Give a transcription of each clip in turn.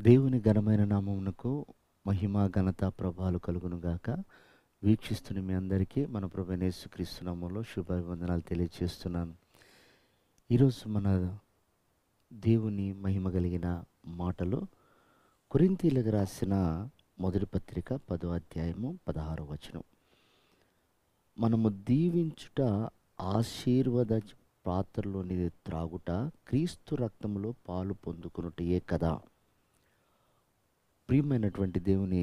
దేవుని ఘనమైన నామమునకు మహిమ ఘనత ప్రభావాలు కలుగును గాక. వీక్షిస్తున్న మీ అందరికీ మన ప్రభువైన యేసుక్రీస్తు నామములో శుభాభివందనాలు తెలియజేస్తున్నాను. ఈరోజు మన దేవుని మహిమ కలిగిన మాటలు కొరింథీయులకు రాసిన మొదటి పత్రిక 10వ అధ్యాయము 16వ వచనం. మనము దీవించుట ఆశీర్వాద పాత్రలోనిది త్రాగుట క్రీస్తు రక్తములో పాలు పొందుకొనుటయే కదా. ప్రియమైనటువంటి దేవుని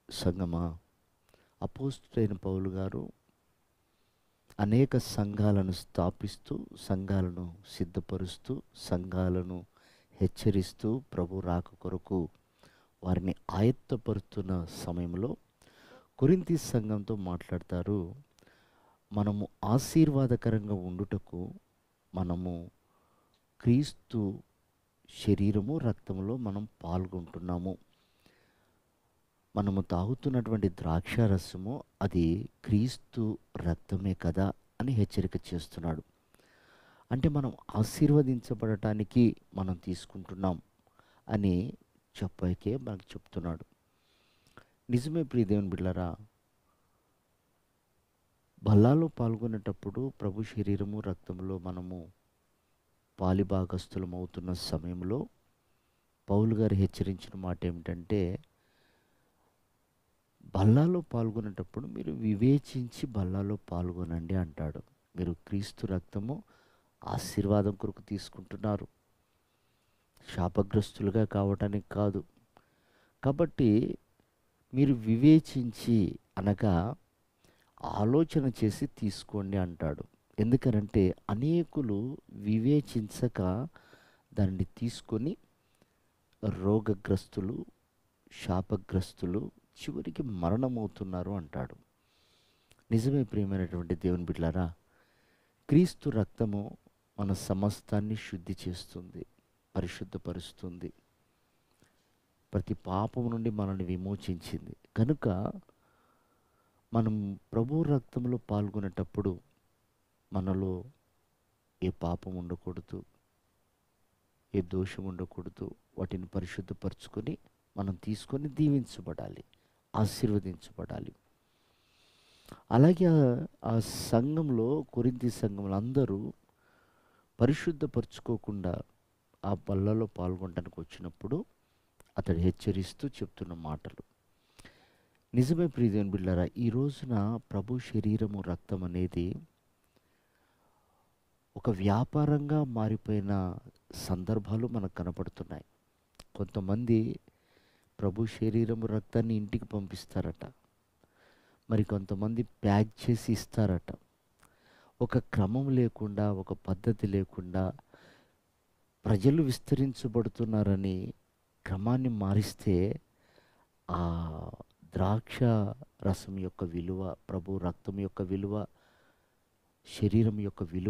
సంగమా, అపోస్తలుడైన పౌలు గారు అనేక సంఘాలను స్థాపిస్తూ, సంఘాలను సిద్ధపరుస్తూ, సంఘాలను హెచ్చరిస్తూ ప్రభు రాక కొరకు వారిని ఆయత్తపరుస్తున్న సమయంలో కొరింథీ సంఘంతో మాట్లాడతారు. మనము ఆశీర్వాదకరంగా ఉండుటకు మనము క్రీస్తు శరీరము రక్తములో మనం పాల్గొంటున్నాము. మనము తాగుతున్నటువంటి ద్రాక్షారసము అది క్రీస్తు రక్తమే కదా అని హెచ్చరిక చేస్తున్నాడు. అంటే మనం ఆశీర్వదించబడటానికి మనం తీసుకుంటున్నాం అని చెప్పకే మనకు చెప్తున్నాడు. నిజమే ప్రియ దేవుని బిడ్డలారా, బల్లాలో పాల్గొనేటప్పుడు ప్రభు శరీరము రక్తములో మనము పాలిభాగస్థులం అవుతున్న సమయంలో పౌలు గారు హెచ్చరించిన మాట ఏమిటంటే, బల్లాలో పాల్గొనేటప్పుడు మీరు వివేచించి బల్లాలో పాల్గొనండి అంటాడు. మీరు క్రీస్తు రక్తము ఆశీర్వాదం కొరకు తీసుకుంటున్నారు, శాపగ్రస్తులుగా కావటానికి కాదు. కాబట్టి మీరు వివేచించి అనగా ఆలోచన చేసి తీసుకోండి అంటాడు. ఎందుకనంటే అనేకులు వివేచించక దానిని తీసుకొని రోగగ్రస్తులు, శాపగ్రస్తులు, చివరికి మరణమవుతున్నారు అంటాడు. నిజమే ప్రియమైనటువంటి దేవుని బిడ్డలారా, క్రీస్తు రక్తము మన సమస్తాన్ని శుద్ధి చేస్తుంది, పరిశుద్ధపరుస్తుంది, ప్రతి పాపము నుండి మనల్ని విమోచించింది. కనుక మనం ప్రభు రక్తంలో పాల్గొనేటప్పుడు మనలో ఏ పాపం ఉండకూడదు, ఏ దోషం ఉండకూడదు. వాటిని పరిశుద్ధపరచుకొని మనం తీసుకొని దీవించబడాలి, ఆశీర్వదించబడాలి. అలాగే ఆ సంఘంలో, కొరింథీ సంఘంలో అందరూ పరిశుద్ధపరచుకోకుండా ఆ బల్లలో పాల్గొనడానికి వచ్చినప్పుడు అతడు హెచ్చరిస్తూ చెప్తున్న మాటలు నిజమే ప్రియదేవుని బిడ్డలారా. ఈ రోజున ప్రభు శరీరము రక్తం అనేది ఒక వ్యాపారంగా మారిపోయిన సందర్భాలు మనకు కనపడుతున్నాయి. కొంతమంది ప్రభు శరీరము రక్తాన్ని ఇంటికి పంపిస్తారట, మరి కొంతమంది ప్యాక్ చేసి ఇస్తారట. ఒక క్రమం లేకుండా, ఒక పద్ధతి లేకుండా ప్రజలు విస్తరించబడుతున్నారని క్రమాన్ని మారిస్తే ఆ ద్రాక్ష రసం యొక్క విలువ, ప్రభు రక్తం యొక్క విలువ, శరీరం యొక్క విలువ